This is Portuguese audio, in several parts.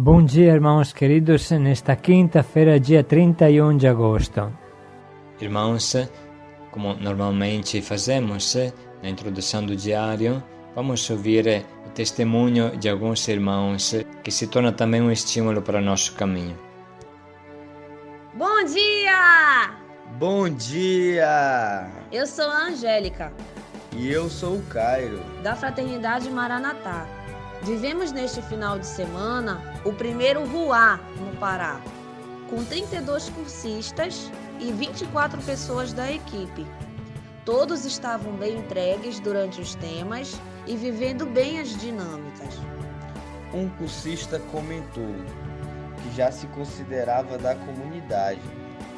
Bom dia, irmãos queridos, nesta quinta-feira, dia 31 de agosto. Irmãos, como normalmente fazemos na introdução do diário, vamos ouvir o testemunho de alguns irmãos que se torna também um estímulo para o nosso caminho. Bom dia! Bom dia! Eu sou a Angélica. E eu sou o Cairo, da Fraternidade Maranatá. Vivemos neste final de semana o primeiro Ruá no Pará, com 32 cursistas e 24 pessoas da equipe. Todos estavam bem entregues durante os temas e vivendo bem as dinâmicas. Um cursista comentou que já se considerava da comunidade,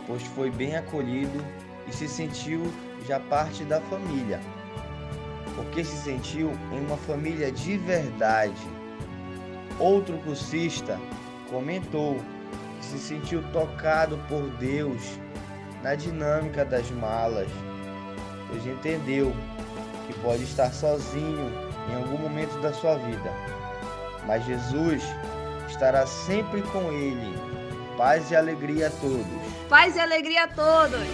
pois foi bem acolhido e se sentiu já parte da família, porque se sentiu em uma família de verdade. Outro cursista comentou que se sentiu tocado por Deus na dinâmica das malas, pois entendeu que pode estar sozinho em algum momento da sua vida, mas Jesus estará sempre com ele. Paz e alegria a todos. Paz e alegria a todos!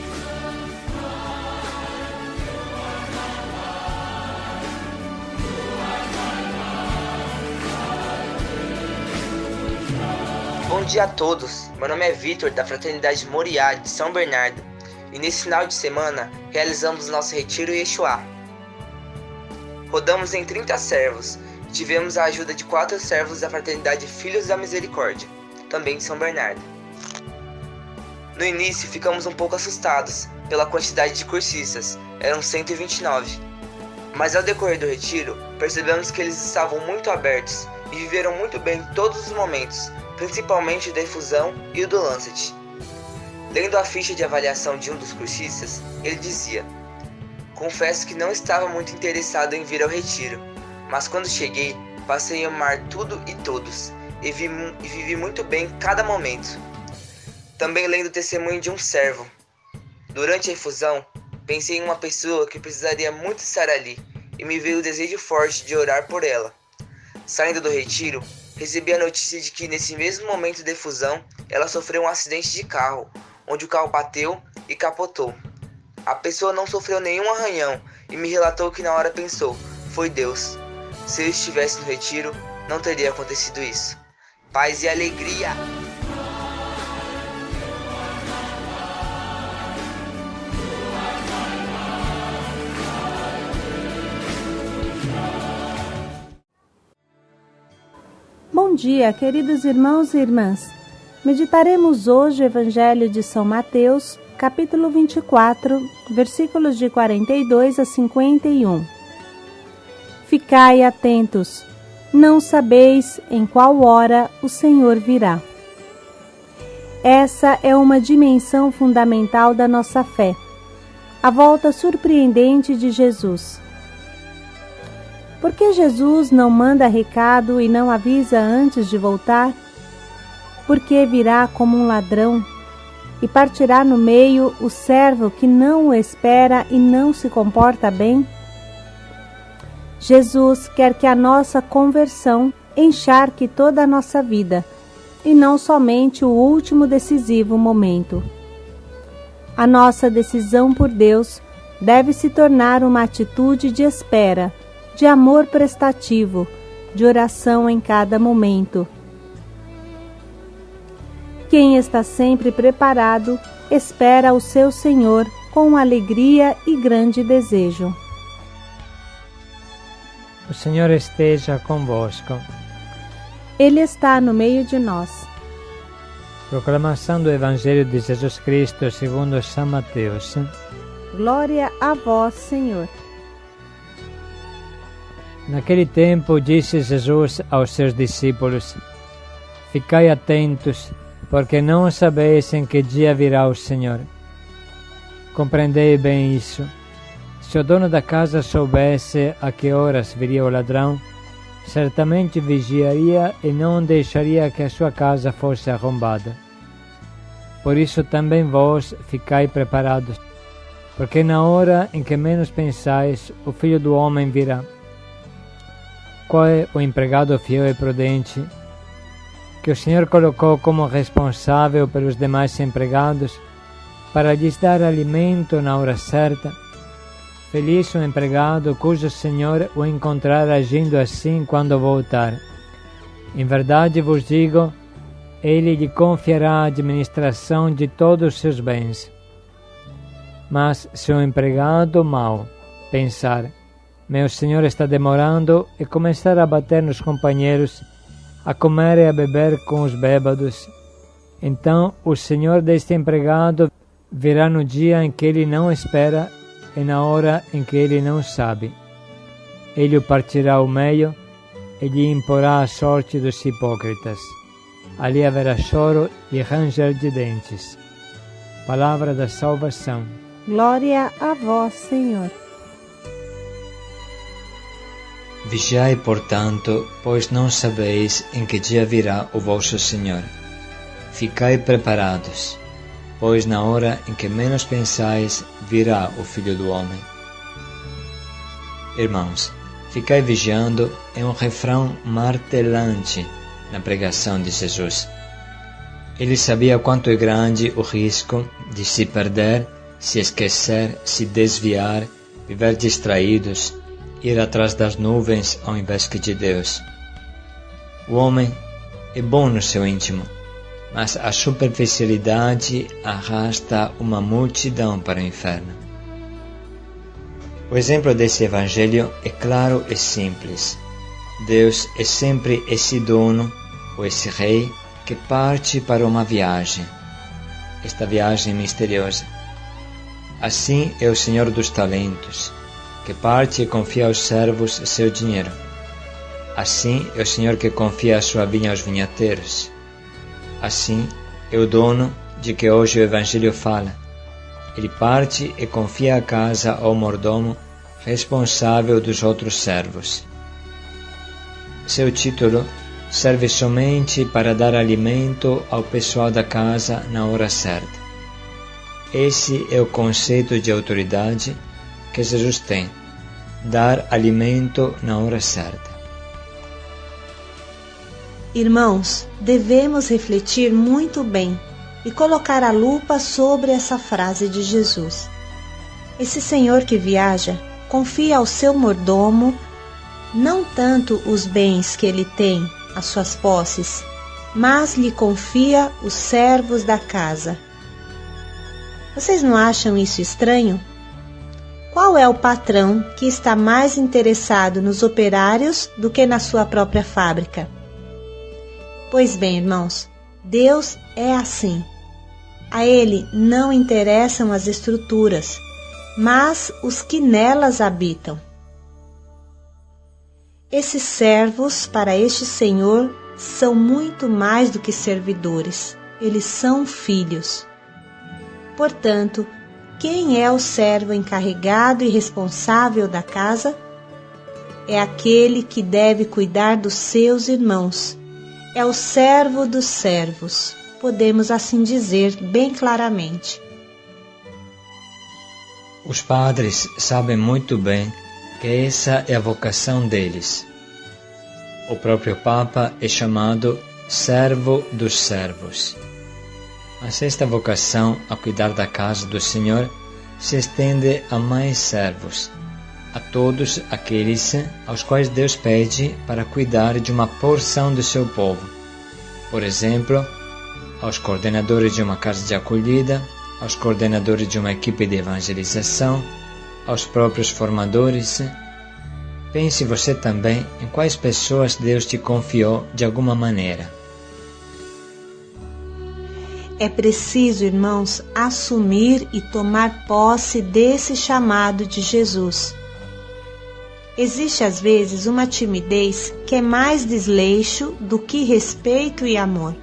Bom dia a todos, meu nome é Vitor, da Fraternidade Moriá de São Bernardo, e nesse final de semana realizamos nosso retiro Yeshua. Rodamos em 30 servos e tivemos a ajuda de 4 servos da Fraternidade Filhos da Misericórdia, também de São Bernardo. No início ficamos um pouco assustados pela quantidade de cursistas, eram 129, mas ao decorrer do retiro percebemos que eles estavam muito abertos e viveram muito bem todos os momentos, principalmente da infusão e o do Lancet. Lendo a ficha de avaliação de um dos cursistas, ele dizia: confesso que não estava muito interessado em vir ao retiro, mas quando cheguei, passei a amar tudo e todos, e vivi muito bem cada momento. Também lendo o testemunho de um servo. Durante a infusão, pensei em uma pessoa que precisaria muito estar ali, e me veio o desejo forte de orar por ela. Saindo do retiro, recebi a notícia de que nesse mesmo momento da efusão, ela sofreu um acidente de carro, onde o carro bateu e capotou. A pessoa não sofreu nenhum arranhão e me relatou que na hora pensou, foi Deus. Se eu estivesse no retiro, não teria acontecido isso. Paz e alegria! Bom dia, queridos irmãos e irmãs. Meditaremos hoje o Evangelho de São Mateus, capítulo 24, versículos de 42 a 51. Ficai atentos, não sabeis em qual hora o Senhor virá. Essa é uma dimensão fundamental da nossa fé, a volta surpreendente de Jesus. Por que Jesus não manda recado e não avisa antes de voltar? Porque virá como um ladrão e partirá no meio o servo que não o espera e não se comporta bem? Jesus quer que a nossa conversão encharque toda a nossa vida e não somente o último decisivo momento. A nossa decisão por Deus deve se tornar uma atitude de espera, de amor prestativo, de oração em cada momento. Quem está sempre preparado, espera o seu Senhor com alegria e grande desejo. O Senhor esteja convosco. Ele está no meio de nós. Proclamação do Evangelho de Jesus Cristo segundo São Mateus. Glória a vós, Senhor. Naquele tempo disse Jesus aos seus discípulos: ficai atentos, porque não sabeis em que dia virá o Senhor. Compreendei bem isso. Se o dono da casa soubesse a que horas viria o ladrão, certamente vigiaria e não deixaria que a sua casa fosse arrombada. Por isso também vós ficai preparados, porque na hora em que menos pensais, o Filho do Homem virá. Qual é o empregado fiel e prudente que o Senhor colocou como responsável pelos demais empregados para lhes dar alimento na hora certa. Feliz o empregado cujo Senhor o encontrar agindo assim quando voltar. Em verdade vos digo, ele lhe confiará a administração de todos os seus bens. Mas se o empregado mau pensar, meu senhor está demorando, e começar a bater nos companheiros, a comer e a beber com os bêbados, então o senhor deste empregado virá no dia em que ele não espera e na hora em que ele não sabe. Ele o partirá ao meio e lhe imporá a sorte dos hipócritas. Ali haverá choro e ranger de dentes. Palavra da salvação. Glória a vós, Senhor. Vigiai, portanto, pois não sabeis em que dia virá o vosso Senhor. Ficai preparados, pois na hora em que menos pensais, virá o Filho do Homem. Irmãos, ficai vigiando é um refrão martelante na pregação de Jesus. Ele sabia quanto é grande o risco de se perder, se esquecer, se desviar, viver distraídos, ir atrás das nuvens ao invés que de Deus. O homem é bom no seu íntimo, mas a superficialidade arrasta uma multidão para o inferno. O exemplo desse evangelho é claro e simples. Deus é sempre esse dono ou esse rei que parte para uma viagem, esta viagem misteriosa. Assim é o Senhor dos talentos, que parte e confia aos servos seu dinheiro. Assim é o Senhor que confia a sua vinha aos vinhateiros. Assim é o dono de que hoje o Evangelho fala. Ele parte e confia a casa ao mordomo responsável dos outros servos. Seu título serve somente para dar alimento ao pessoal da casa na hora certa. Esse é o conceito de autoridade que Jesus tem: dar alimento na hora certa. Irmãos, devemos refletir muito bem e colocar a lupa sobre essa frase de Jesus. Esse senhor que viaja confia ao seu mordomo não tanto os bens que ele tem, as suas posses, mas lhe confia os servos da casa. Vocês não acham isso estranho? Qual é o patrão que está mais interessado nos operários do que na sua própria fábrica? Pois bem, irmãos, Deus é assim. A Ele não interessam as estruturas, mas os que nelas habitam. Esses servos para este Senhor são muito mais do que servidores, eles são filhos. Portanto, quem é o servo encarregado e responsável da casa? É aquele que deve cuidar dos seus irmãos. É o servo dos servos, podemos assim dizer bem claramente. Os padres sabem muito bem que essa é a vocação deles. O próprio Papa é chamado servo dos servos. Mas esta vocação a cuidar da casa do Senhor se estende a mais servos, a todos aqueles aos quais Deus pede para cuidar de uma porção do seu povo. Por exemplo, aos coordenadores de uma casa de acolhida, aos coordenadores de uma equipe de evangelização, aos próprios formadores. Pense você também em quais pessoas Deus te confiou de alguma maneira. É preciso, irmãos, assumir e tomar posse desse chamado de Jesus. Existe às vezes uma timidez que é mais desleixo do que respeito e amor.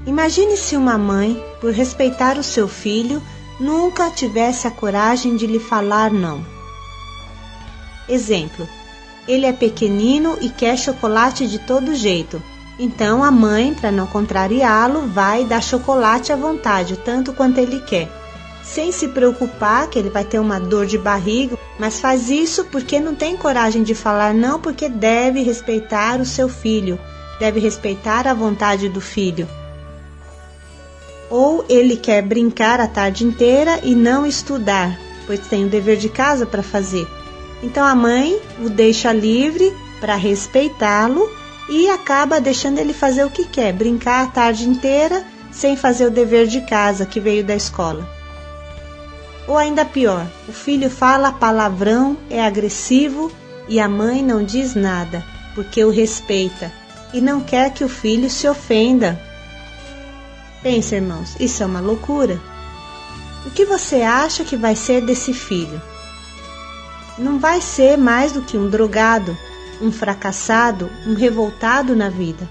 Imagine se uma mãe, por respeitar o seu filho, nunca tivesse a coragem de lhe falar não. Exemplo: ele é pequenino e quer chocolate de todo jeito. Então a mãe, para não contrariá-lo, vai dar chocolate à vontade, o tanto quanto ele quer, sem se preocupar que ele vai ter uma dor de barriga, mas faz isso porque não tem coragem de falar não, porque deve respeitar o seu filho, deve respeitar a vontade do filho. Ou ele quer brincar a tarde inteira e não estudar, pois tem o dever de casa para fazer. Então a mãe o deixa livre para respeitá-lo e acaba deixando ele fazer o que quer, brincar a tarde inteira sem fazer o dever de casa que veio da escola. Ou ainda pior, o filho fala palavrão, é agressivo e a mãe não diz nada, porque o respeita e não quer que o filho se ofenda. Pensa, irmãos, isso é uma loucura. O que você acha que vai ser desse filho? Não vai ser mais do que um drogado, um fracassado, um revoltado na vida.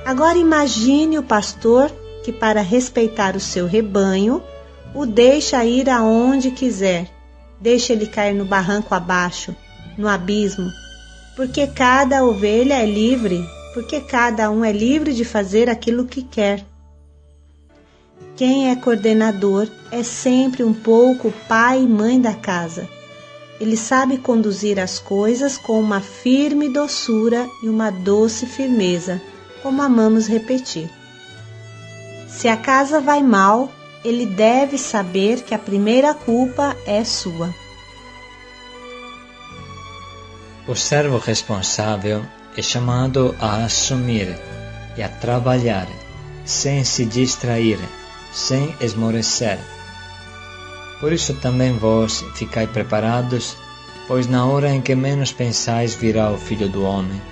Agora imagine o pastor que, para respeitar o seu rebanho, o deixa ir aonde quiser, deixa ele cair no barranco abaixo, no abismo, porque cada ovelha é livre, porque cada um é livre de fazer aquilo que quer. Quem é coordenador é sempre um pouco pai e mãe da casa. Ele sabe conduzir as coisas com uma firme doçura e uma doce firmeza, como amamos repetir. Se a casa vai mal, ele deve saber que a primeira culpa é sua. O servo responsável é chamado a assumir e a trabalhar, sem se distrair, sem esmorecer. Por isso também vós ficai preparados, pois na hora em que menos pensais virá o Filho do Homem.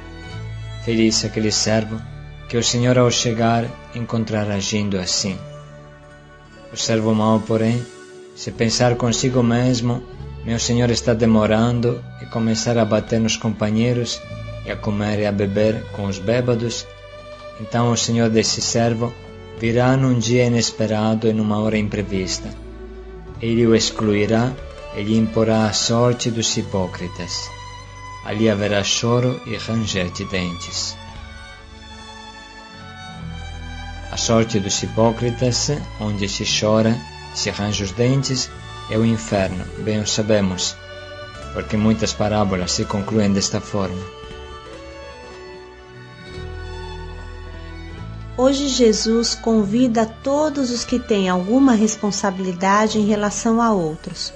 Feliz aquele servo que o Senhor ao chegar encontrar agindo assim. O servo mau, porém, se pensar consigo mesmo, meu Senhor está demorando, e começar a bater nos companheiros e a comer e a beber com os bêbados, então o Senhor desse servo virá num dia inesperado e numa hora imprevista. Ele o excluirá e lhe imporá a sorte dos hipócritas. Ali haverá choro e ranger de dentes. A sorte dos hipócritas, onde se chora, se range os dentes, é o inferno, bem o sabemos, porque muitas parábolas se concluem desta forma. Hoje Jesus convida todos os que têm alguma responsabilidade em relação a outros,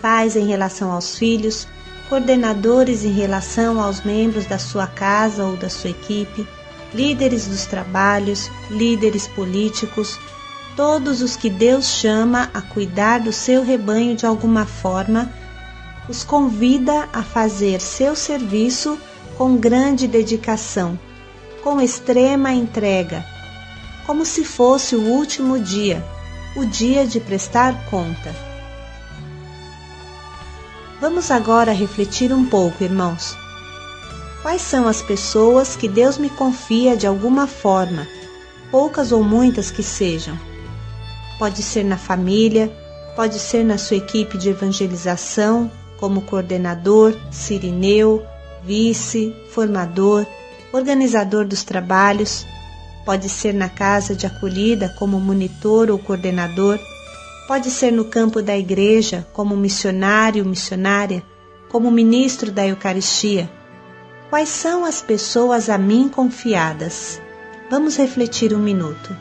pais em relação aos filhos, coordenadores em relação aos membros da sua casa ou da sua equipe, líderes dos trabalhos, líderes políticos, todos os que Deus chama a cuidar do seu rebanho de alguma forma, os convida a fazer seu serviço com grande dedicação, com extrema entrega, como se fosse o último dia, o dia de prestar conta. Vamos agora refletir um pouco, irmãos. Quais são as pessoas que Deus me confia de alguma forma, poucas ou muitas que sejam? Pode ser na família, pode ser na sua equipe de evangelização, como coordenador, sirineu, vice, formador, organizador dos trabalhos, pode ser na casa de acolhida como monitor ou coordenador, pode ser no campo da igreja como missionário ou missionária, como ministro da Eucaristia. Quais são as pessoas a mim confiadas? Vamos refletir um minuto.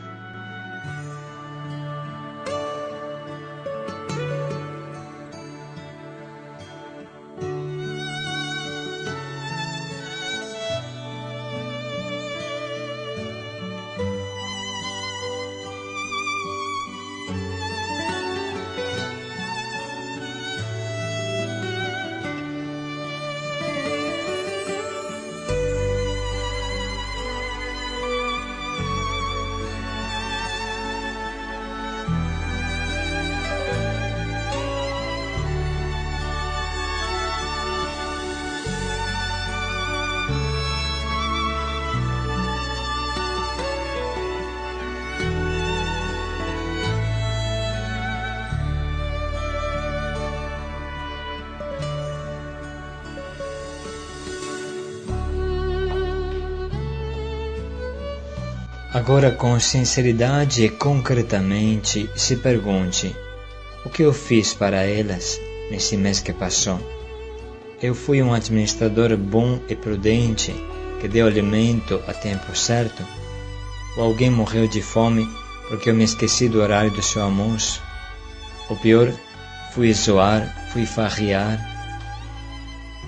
Agora, com sinceridade e concretamente, se pergunte: o que eu fiz para elas nesse mês que passou? eu fui um administrador bom e prudente que deu alimento a tempo certo? Ou alguém morreu de fome porque eu me esqueci do horário do seu almoço? Ou pior, fui zoar, fui farrear?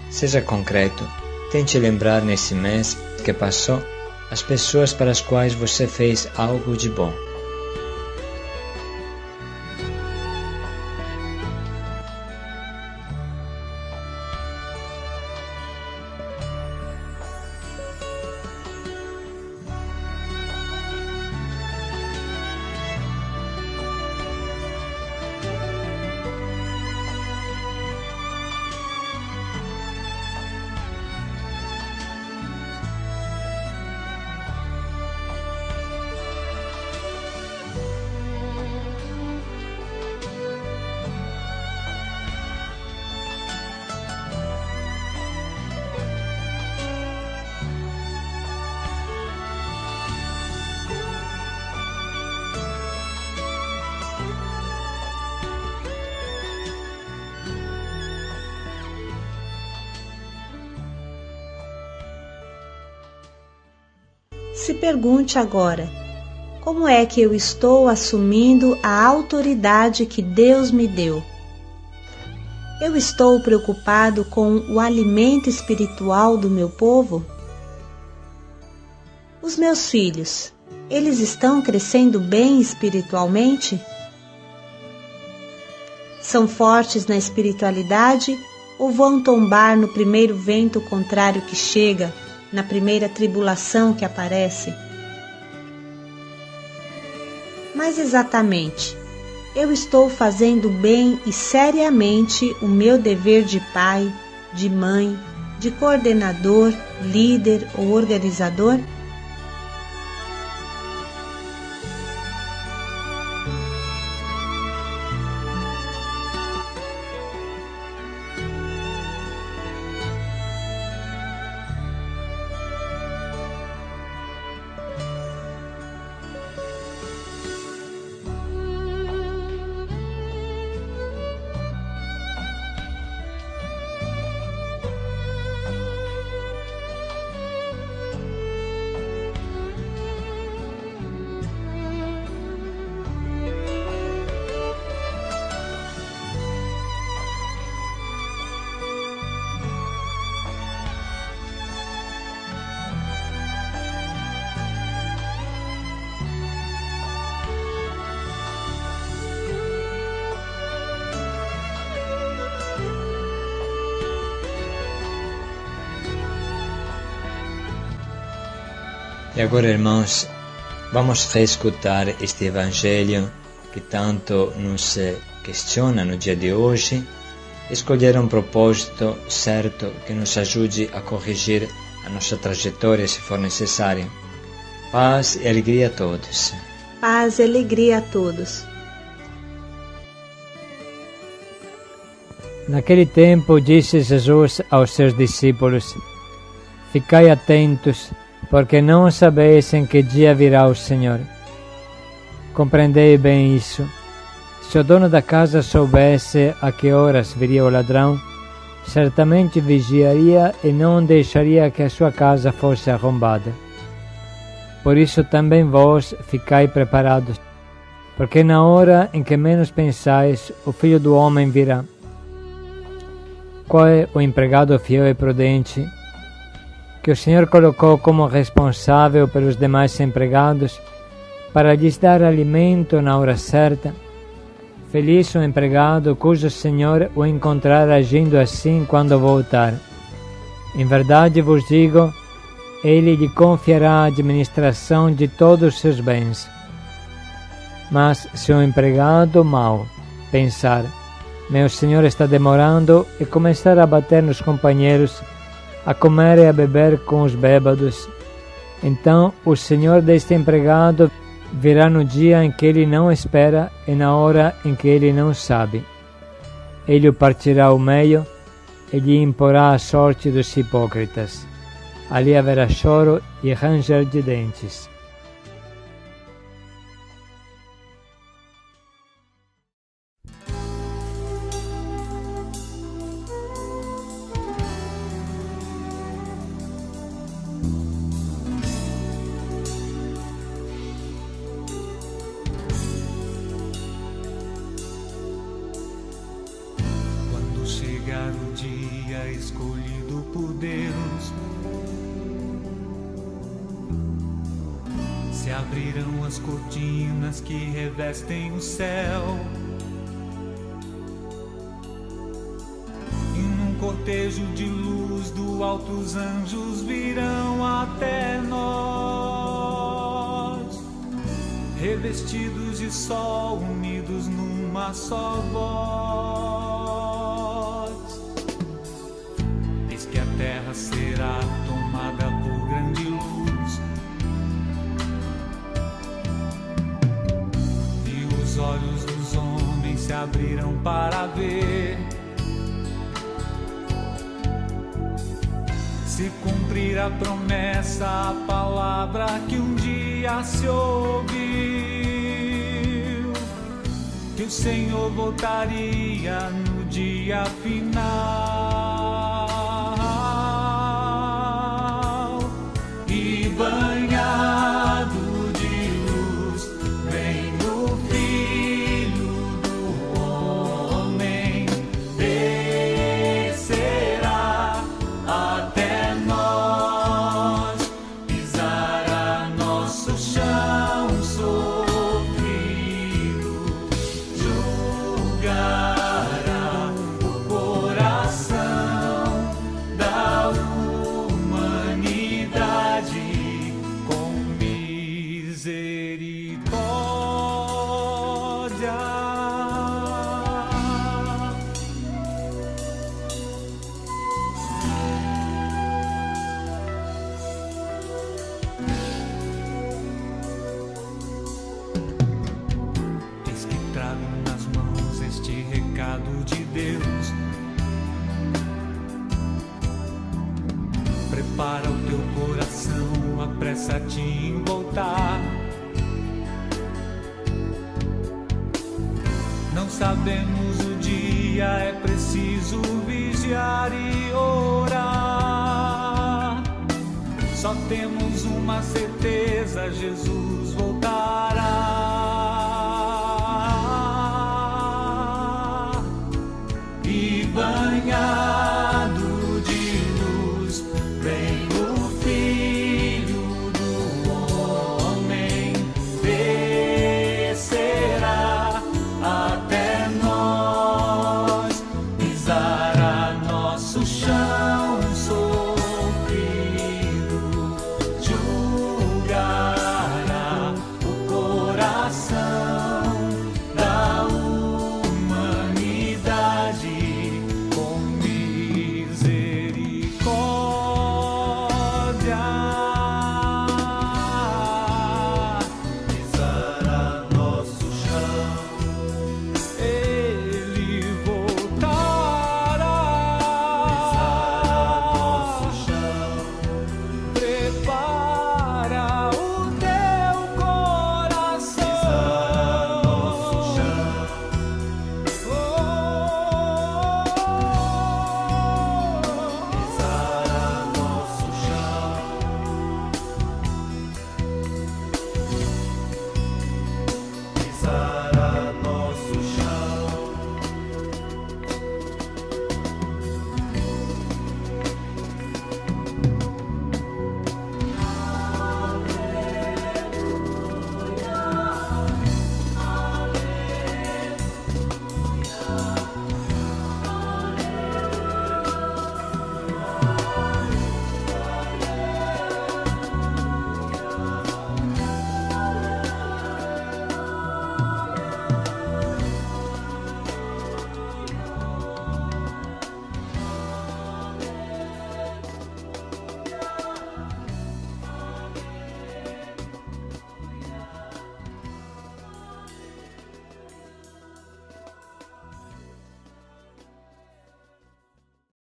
Seja concreto, tente lembrar nesse mês que passou as pessoas para as quais você fez algo de bom. Se pergunte agora, como é que eu estou assumindo a autoridade que Deus me deu? Eu estou preocupado com o alimento espiritual do meu povo? Os meus filhos, eles estão crescendo bem espiritualmente? São fortes na espiritualidade ou vão tombar no primeiro vento contrário que chega, na primeira tribulação que aparece? Mas exatamente, eu estou fazendo bem e seriamente o meu dever de pai, de mãe, de coordenador, líder ou organizador? E agora, irmãos, vamos reescutar este Evangelho que tanto nos questiona no dia de hoje, escolher um propósito certo que nos ajude a corrigir a nossa trajetória se for necessário. Paz e alegria a todos. Paz e alegria a todos. Naquele tempo disse Jesus aos seus discípulos: Ficai atentos, porque não sabeis em que dia virá o Senhor. Compreendei bem isso. Se o dono da casa soubesse a que horas viria o ladrão, certamente vigiaria e não deixaria que a sua casa fosse arrombada. Por isso também vós ficai preparados, porque na hora em que menos pensais, o Filho do Homem virá. Qual é o empregado fiel e prudente que o Senhor colocou como responsável pelos demais empregados para lhes dar alimento na hora certa? Feliz o empregado cujo Senhor o encontrar agindo assim quando voltar. Em verdade vos digo, ele lhe confiará a administração de todos os seus bens. Mas se o empregado mau pensar, meu Senhor está demorando, e começar a bater nos companheiros, a comer e a beber com os bêbados, então o Senhor deste empregado virá no dia em que ele não espera e na hora em que ele não sabe. Ele o partirá ao meio e lhe imporá a sorte dos hipócritas. Ali haverá choro e ranger de dentes. abrirão as cortinas que revestem o céu, e num cortejo de luz do alto os anjos virão até nós, revestidos de sol, unidos numa só voz. Eis que a terra será tomada por grande luz, e os olhos dos homens se abrirão para ver se cumprir a promessa, a palavra que um dia se ouviu, que o Senhor voltaria no dia final. E banhado de luz vem o Filho do Homem, descerá até nós, pisará nosso chão sofrido, julgará o coração da humanidade com misericórdia. Eis que trago nas mãos este recado de Deus. Prepara o teu coração, apressa-te em voltar. Não sabemos o dia, é preciso vigiar e orar. Só temos uma certeza: Jesus voltará.